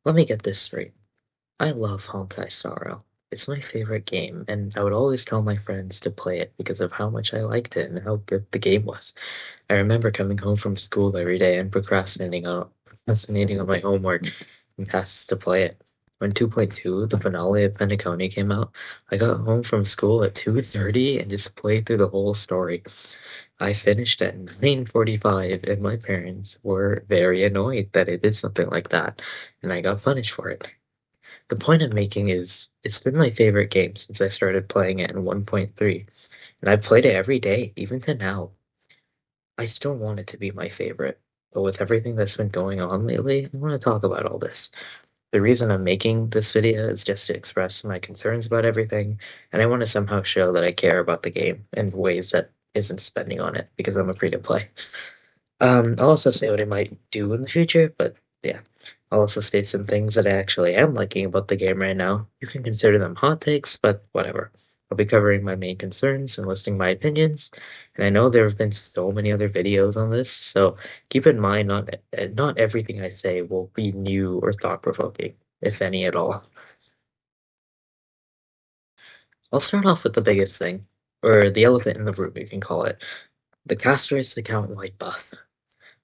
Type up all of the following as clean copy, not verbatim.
Let me get this straight. I love Honkai Star. It's my favorite game, and I would always tell my friends to play it because of how much I liked it and how good the game was. I remember coming home from school every day and procrastinating on my homework and tasks to play it. When 2.2, the finale of Penacony came out, I got home from school at 2:30 and just played through the whole story. I finished at 9:45 and my parents were very annoyed that I did something like that, and I got punished for it. The point I'm making is it's been my favorite game since I started playing it in 1.3, and I've played it every day, even to now. I still want it to be my favorite, but with everything that's been going on lately, I want to talk about all this. The reason I'm making this video is just to express my concerns about everything, and I want to somehow show that I care about the game in ways that isn't spending on it because I'm a free to play. I'll also say what I might do in the future, but yeah. I'll also state some things that I actually am liking about the game right now. You can consider them hot takes, but whatever. I'll be covering my main concerns and listing my opinions, and I know there have been so many other videos on this, so keep in mind not everything I say will be new or thought-provoking, if any at all. I'll start off with the biggest thing, or the elephant in the room, you can call it. The Castress account white buff.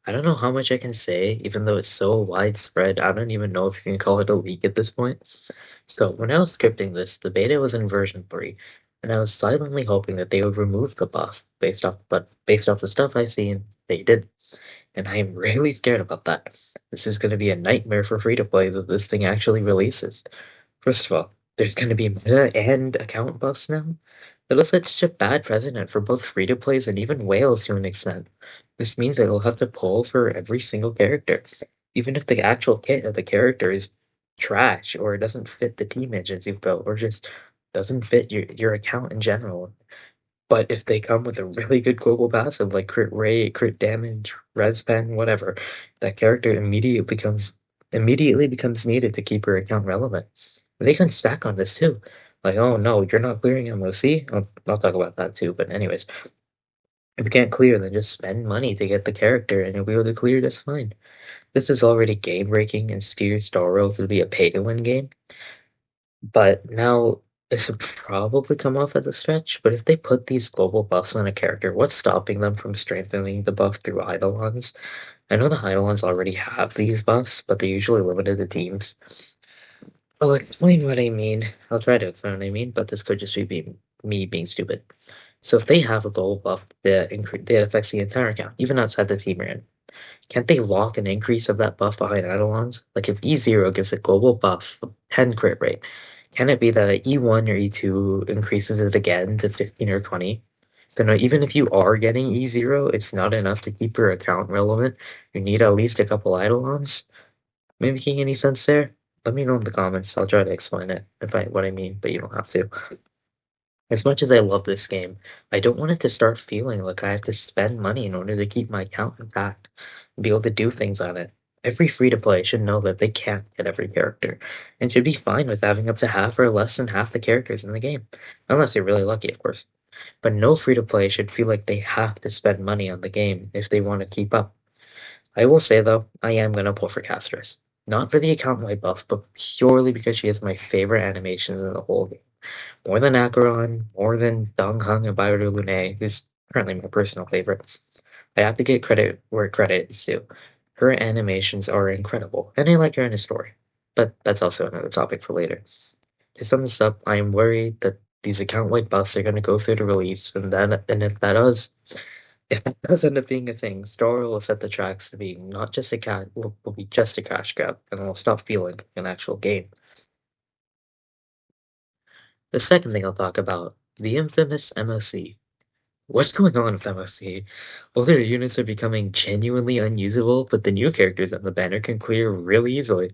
I don't know how much I can say, even though it's so widespread. I don't even know if you can call it a leak at this point. So, when I was scripting this, the beta was in version 3, and I was silently hoping that they would remove the buff based off the stuff I've seen, they did. And I am really scared about that. This is going to be a nightmare for free to play that this thing actually releases. First of all, there's going to be meta and account buffs now. That'll set such a bad precedent for both free to plays and even whales to an extent. This means that you'll have to pull for every single character, even if the actual kit of the character is trash or doesn't fit the team engines you've built or just doesn't fit your account in general. But if they come with a really good global passive like crit rate, crit damage, res pen, whatever, that character immediately becomes needed to keep your account relevant. They can stack on this too. Like, oh no, you're not clearing MOC? I'll talk about that too, but anyways. If you can't clear, then just spend money to get the character and you'll be able to clear just fine. This is already game breaking and steers Star Rail to be a pay to win game. But now this would probably come off as a stretch, but if they put these global buffs on a character, what's stopping them from strengthening the buff through Eidolons? I know the Eidolons already have these buffs, but they're usually limited to teams. I'll explain what I mean. I'll try to explain what I mean, but this could just be me being stupid. So if they have a global buff that affects the entire account, even outside the team you're in, can't they lock an increase of that buff behind Eidolons? Like if E0 gives a global buff of 10 crit rate, can it be that at E1 or E2 increases it again to 15 or 20? So no, even if you are getting E0, it's not enough to keep your account relevant. You need at least a couple Eidolons. Am I making any sense there? Let me know in the comments. I'll try to explain it if I what I mean, but you don't have to. As much as I love this game, I don't want it to start feeling like I have to spend money in order to keep my account intact and be able to do things on it. Every free to play should know that they can't get every character, and should be fine with having up to half or less than half the characters in the game. Unless you're really lucky, of course. But no free to play should feel like they have to spend money on the game if they want to keep up. I will say though, I am gonna pull for Castress. Not for the account wide buff, but purely because she has my favorite animations in the whole game. More than Acheron, more than Dong Hong and Byron Lune, who's currently my personal favorite. I have to get credit where credit is due. Her animations are incredible, and I like her in the story. But that's also another topic for later. To sum this up, I am worried that these account-wide buffs are going to go through the release, and if that does end up being a thing, Star will set the tracks to being not just a cat will be just a cash grab, and will stop feeling like an actual game. The second thing I'll talk about, the infamous MOC. What's going on with MOC? Older units are becoming genuinely unusable, but the new characters on the banner can clear really easily.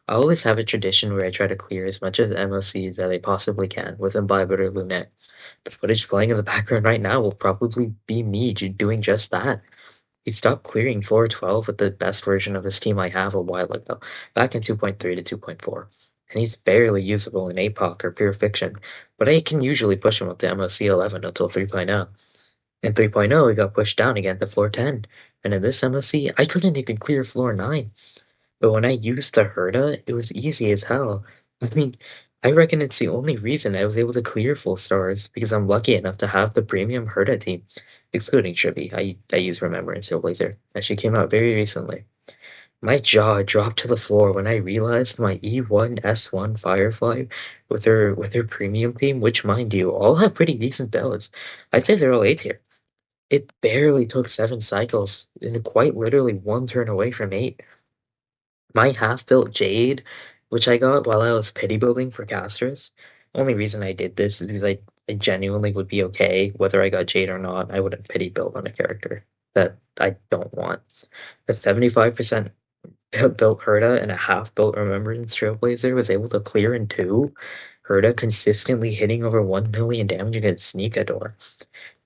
I always have a tradition where I try to clear as much of the MOCs as I possibly can with Imbibe or Lunette. The footage playing in the background right now will probably be me doing just that. He stopped clearing 412 with the best version of his team I have a while ago, back in 2.3 to 2.4, and he's barely usable in APOC or Pure Fiction, but I can usually push him up to MOC 11 until 3.0. In 3.0, he got pushed down again to floor 10, and in this MOC, I couldn't even clear floor 9. But when I used the Herda, it was easy as hell. I mean, I reckon it's the only reason I was able to clear full stars, because I'm lucky enough to have the premium Herda team, excluding Shibby. I use Remembrance Trailblazer, and she came out very recently. My jaw dropped to the floor when I realized my E1 S1 Firefly with her premium team, which mind you, all have pretty decent builds. I'd say they're all A tier. It barely took 7 cycles, and quite literally one turn away from 8. My half-built Jade, which I got while I was pity building for casters. Only reason I did this is because I genuinely would be okay whether I got Jade or not. I wouldn't pity build on a character that I don't want. The 75% built Herda and a half-built Remembrance Trailblazer was able to clear in 2. Herda consistently hitting over 1 million damage against Sneakador.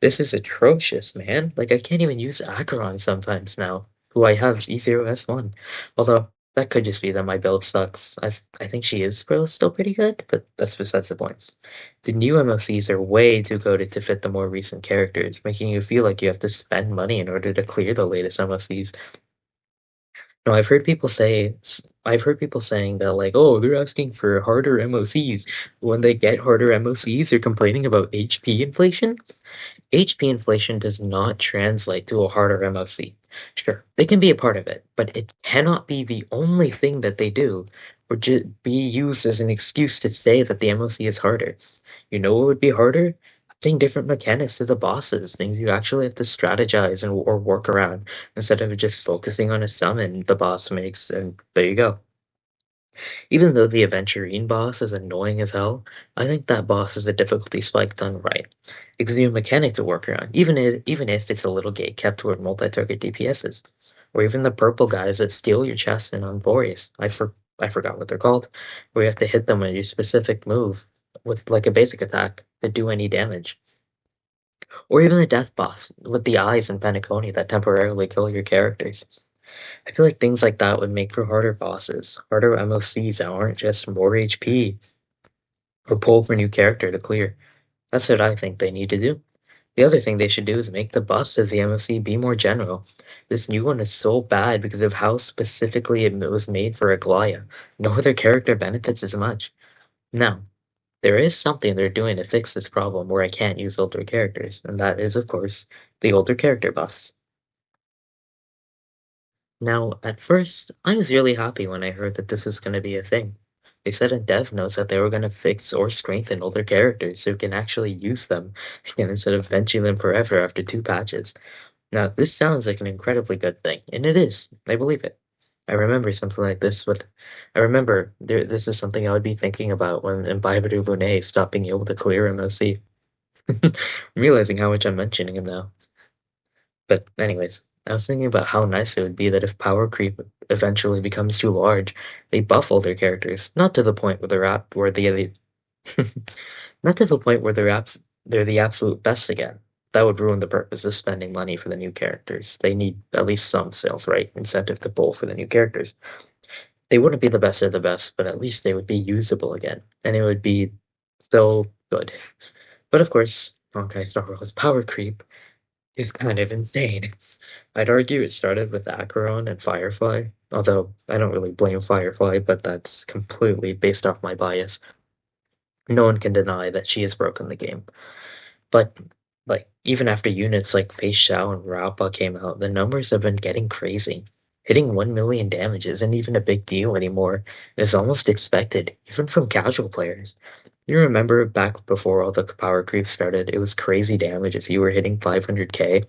This is atrocious, man. Like, I can't even use Acheron sometimes now, who I have E0S1. Although, that could just be that my build sucks. I think she is still pretty good, but that's besides the point. The new MLCs are way too coded to fit the more recent characters, making you feel like you have to spend money in order to clear the latest MLCs. No, I've heard people saying that like, oh, they're asking for harder MOCs. When they get harder MOCs, they're complaining about HP inflation. HP inflation does not translate to a harder MOC. Sure, they can be a part of it, but it cannot be the only thing that they do, or just be used as an excuse to say that the MOC is harder. You know what would be harder? Adding different mechanics to the bosses, things you actually have to strategize or work around, instead of just focusing on a summon the boss makes, and there you go. Even though the Aventurine boss is annoying as hell, I think that boss is a difficulty spike done right. It gives you a mechanic to work around, even if it's a little gate kept toward multi-target DPSs. Or even the purple guys that steal your chest in Unborious. I forgot what they're called, where you have to hit them with your specific move with like a basic attack to do any damage. Or even the death boss with the eyes and Penacony that temporarily kill your characters. I feel like things like that would make for harder bosses, harder MOCs that aren't just more HP or pull for new character to clear. That's what I think they need to do. The other thing they should do is make the buffs of the MOC be more general. This new one is so bad because of how specifically it was made for Aglaya. No other character benefits as much. Now, there is something they're doing to fix this problem where I can't use older characters, and that is, of course, the older character buffs. Now, at first, I was really happy when I heard that this was going to be a thing. They said in dev notes that they were going to fix or strengthen older characters so you can actually use them again instead of benching them forever after 2 patches. Now, this sounds like an incredibly good thing, and it is. I believe it. I remember something like this, but I remember this is something I would be thinking about when Imbibitor Lune stopped being able to clear MOC. I'm realizing how much I'm mentioning him now. But anyways, I was thinking about how nice it would be that if power creep eventually becomes too large, they buff all their characters, not to the point where not to the point where they're the absolute best again. That would ruin the purpose of spending money for the new characters. They need at least some sales right incentive to pull for the new characters. They wouldn't be the best of the best, but at least they would be usable again, and it would be so good. But of course, Honkai Star Wars power creep is kind of insane. I'd argue it started with Acheron and Firefly, although I don't really blame Firefly, but that's completely based off my bias. No one can deny that she has broken the game. But like even after units like Face Shao and Rappa came out, the numbers have been getting crazy. Hitting 1 million damage isn't even a big deal anymore. It's almost expected, even from casual players. You remember back before all the power creep started, it was crazy damage if you were hitting 500k.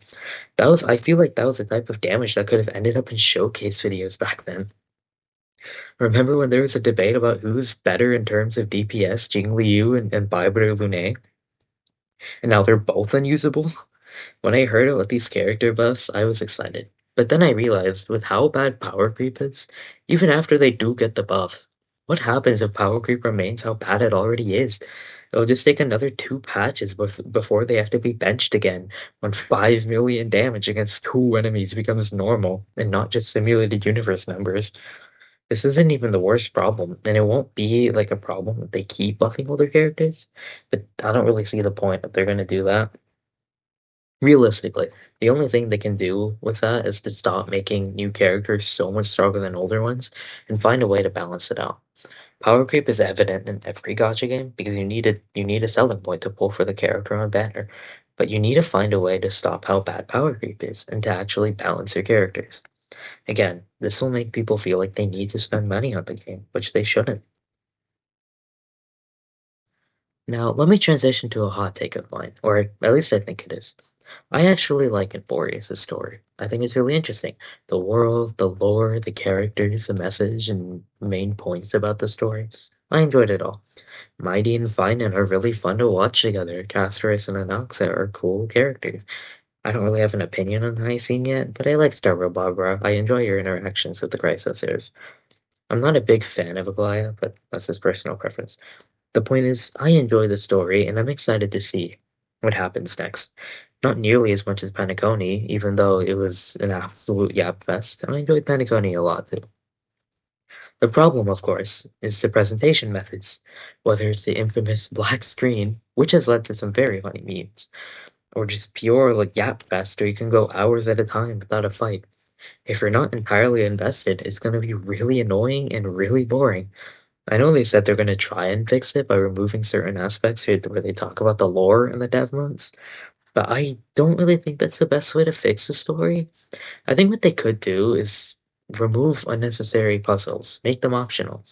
I feel like that was the type of damage that could have ended up in showcase videos back then. Remember when there was a debate about who's better in terms of DPS, Jing Liu and Baiba Lune? And now they're both unusable? When I heard about these character buffs, I was excited. But then I realized, with how bad power creep is, even after they do get the buffs, what happens if power creep remains how bad it already is? It'll just take another 2 patches before they have to be benched again, when 5 million damage against 2 enemies becomes normal, and not just simulated universe numbers. This isn't even the worst problem, and it won't be like a problem if they keep buffing older characters, but I don't really see the point if they're gonna do that. Realistically, the only thing they can do with that is to stop making new characters so much stronger than older ones and find a way to balance it out. Power creep is evident in every gacha game because you need a selling point to pull for the character on banner, but you need to find a way to stop how bad power creep is and to actually balance your characters. Again, this will make people feel like they need to spend money on the game, which they shouldn't. Now, let me transition to a hot take of mine, or at least I think it is. I actually like Euphorius' story. I think it's really interesting. The world, the lore, the characters, the message, and main points about the story. I enjoyed it all. Mighty and Finan are really fun to watch together. Castris and Anoxa are cool characters. I don't really have an opinion on Hyacinth yet, but I like Starro Barbara. I enjoy your interactions with the Chrysosers. I'm not a big fan of Aglaya, but that's his personal preference. The point is, I enjoy the story, and I'm excited to see what happens next. Not nearly as much as Panaconi, even though it was an absolute yap fest. I enjoyed Panaconi a lot too. The problem, of course, is the presentation methods, whether it's the infamous black screen, which has led to some very funny memes, or just pure like yap fest, or you can go hours at a time without a fight. If you're not entirely invested, it's going to be really annoying and really boring. I know they said they're going to try and fix it by removing certain aspects here where they talk about the lore in the dev modes, but I don't really think that's the best way to fix the story. I think what they could do is remove unnecessary puzzles, make them optional,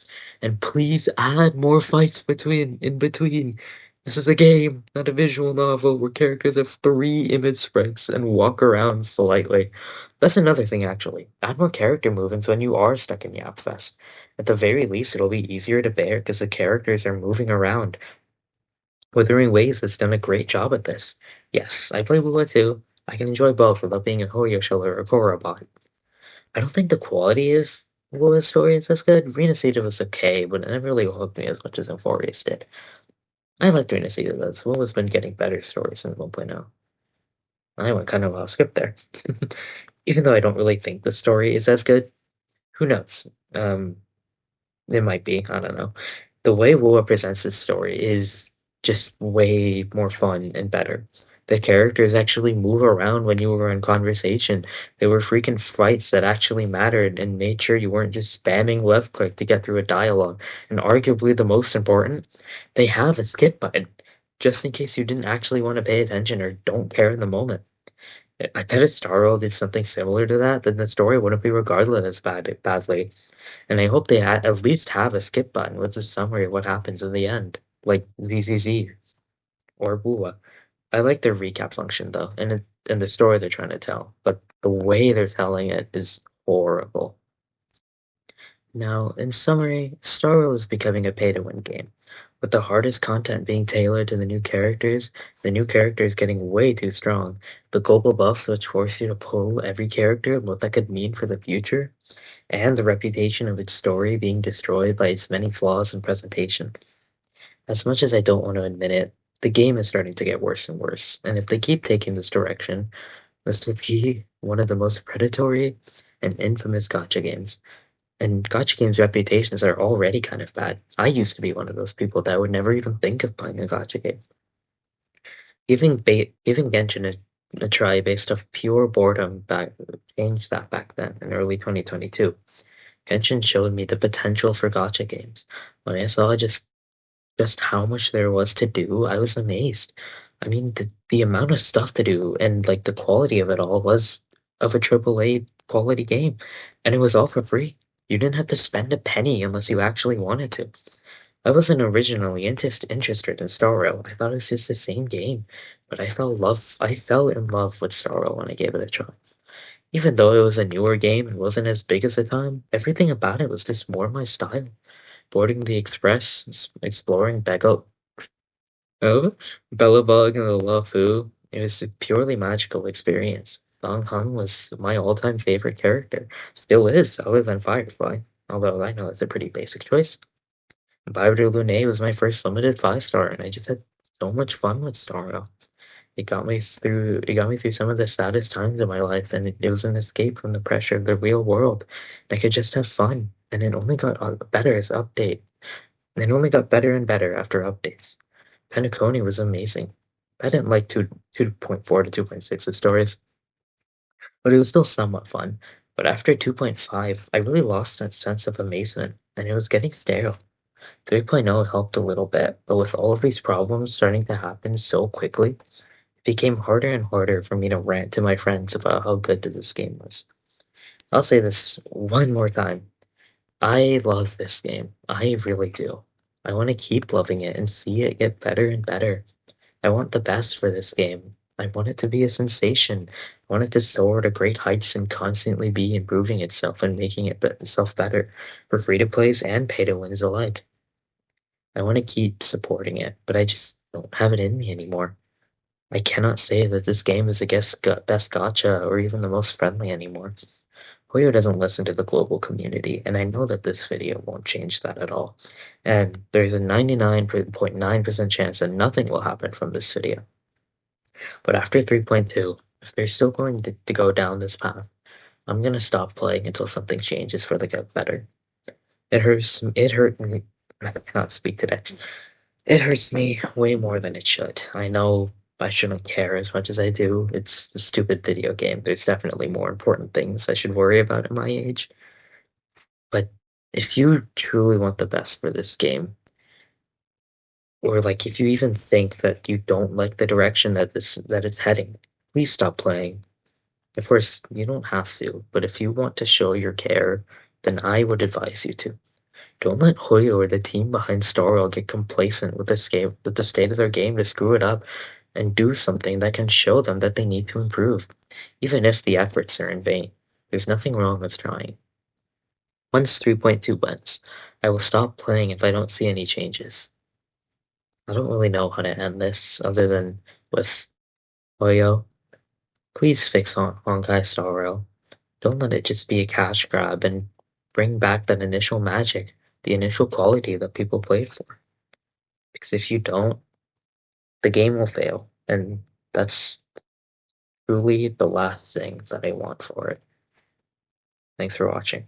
and please add more fights in between. This is a game, not a visual novel where characters have three image sprites and walk around slightly. That's another thing, actually. Add more character movements when you are stuck in Yapfest. At the very least, it'll be easier to bear because the characters are moving around. Wuthering Waves has done a great job at this. Yes, I play Wua too. I can enjoy both without being a Hoyo Shell or a Korobot. I don't think the quality of Wua's story is as good. Rena Sita was okay, but it never really hooked me as much as Euphorius did. I liked Rena Sita though. Wua's been getting better stories since 1.0. I went kind of off script there. Even though I don't really think the story is as good, who knows? It might be, I don't know. The way Wua presents his story is just way more fun and better. The characters actually move around when you were in conversation. There were freaking fights that actually mattered and made sure you weren't just spamming left click to get through a dialogue. And arguably the most important, they have a skip button, just in case you didn't actually want to pay attention or don't care in the moment. I bet if Starro did something similar to that, then the story wouldn't be regarded as badly. And I hope they at least have a skip button with a summary of what happens in the end, like ZZZ or Bua. I like their recap function though, and the story they're trying to tell, but the way they're telling it is horrible. Now, in summary, Star Wars is becoming a pay-to-win game, with the hardest content being tailored to the new characters getting way too strong, the global buffs which force you to pull every character and what that could mean for the future, and the reputation of its story being destroyed by its many flaws in presentation. As much as I don't want to admit it, the game is starting to get worse and worse, and if they keep taking this direction, this will be one of the most predatory and infamous gacha games. And gacha games' reputations are already kind of bad. I used to be one of those people that would never even think of playing a gacha game. Giving Genshin a try based off pure boredom changed that back then in early 2022. Genshin showed me the potential for gacha games. When I saw just how much there was to do, I was amazed. I mean, the amount of stuff to do and like the quality of it all was of a AAA quality game, and it was all for free. You didn't have to spend a penny unless you actually wanted to. I wasn't originally interested in Star Rail. I thought it was just the same game, but I fell in love with Star Rail when I gave it a try. Even though it was a newer game and wasn't as big as the time, everything about it was just more my style. Boarding the express, exploring oh, Bellabug and the Luofu, it was a purely magical experience. Dong Hung was my all-time favorite character. Still is, other than Firefly. Although I know it's a pretty basic choice. Baidu Lune was my first limited 5-star, and I just had so much fun with Starro. It got me through some of the saddest times of my life, and it was an escape from the pressure of the real world. I could just have fun, and it only got better as update. And it only got better and better after updates. Penacony was amazing. I didn't like 2.4 to 2.6's stories, but it was still somewhat fun. But after 2.5, I really lost that sense of amazement, and it was getting stale. 3.0 helped a little bit, but with all of these problems starting to happen so quickly, it became harder and harder for me to rant to my friends about how good this game was. I'll say this one more time. I love this game. I really do. I want to keep loving it and see it get better and better. I want the best for this game. I want it to be a sensation. I want it to soar to great heights and constantly be improving itself and making itself better for free to plays and pay to wins alike. I want to keep supporting it, but I just don't have it in me anymore. I cannot say that this game is the best gacha or even the most friendly anymore. Hoyo doesn't listen to the global community, and I know that this video won't change that at all. And there's a 99.9% chance that nothing will happen from this video. But after 3.2, if they're still going to go down this path, I'm gonna stop playing until something changes for the get better. It hurt me. I cannot speak today. It hurts me way more than it should. I know I shouldn't care as much as I do. It's a stupid video game. There's definitely more important things I should worry about at my age. But if you truly want the best for this game, or like if you even think that you don't like the direction that it's heading, please stop playing. Of course, you don't have to, but if you want to show your care, then I would advise you to. Don't let Hoyo or the team behind Starwell get complacent with the state of their game to screw it up and do something that can show them that they need to improve, even if the efforts are in vain. There's nothing wrong with trying. Once 3.2 wins, I will stop playing if I don't see any changes. I don't really know how to end this other than with Hoyo. Please fix on Honkai Star Rail. Don't let it just be a cash grab and bring back that initial magic, the initial quality that people played for. Because if you don't, the game will fail. And that's truly the last thing that I want for it. Thanks for watching.